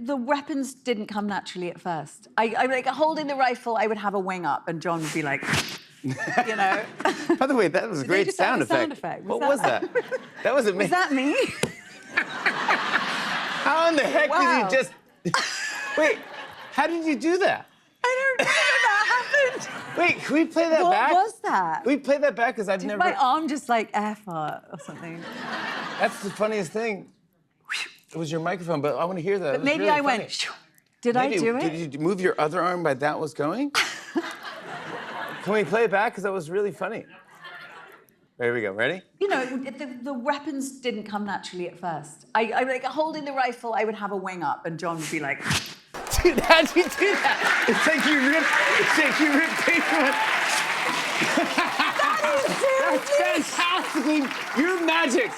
the weapons didn't come naturally at first. I like holding the rifle, I would have a wing up, and John would be like, you know. By the way, that was a great sound effect. What was that? That wasn't me. Was that me? How in the heck Wow. did you just... Wait, how did you do that? I don't know that happened. Wait, can we play that back? What was that? Can we play that back? Because I've never... My arm just like air fart or something. That's the funniest thing. It was your microphone, but I want to hear that. But maybe really I funny. went, Shoo. Did I do it? Did you move your other arm while that was going? Can we play it back? Because that was really funny. There we go. Ready? You know, the weapons didn't come naturally at first. I like holding the rifle, I would have a wing up, and John would be like, Dude, how'd you do that? It's like you ripped paper. That's fantastic. You're magic.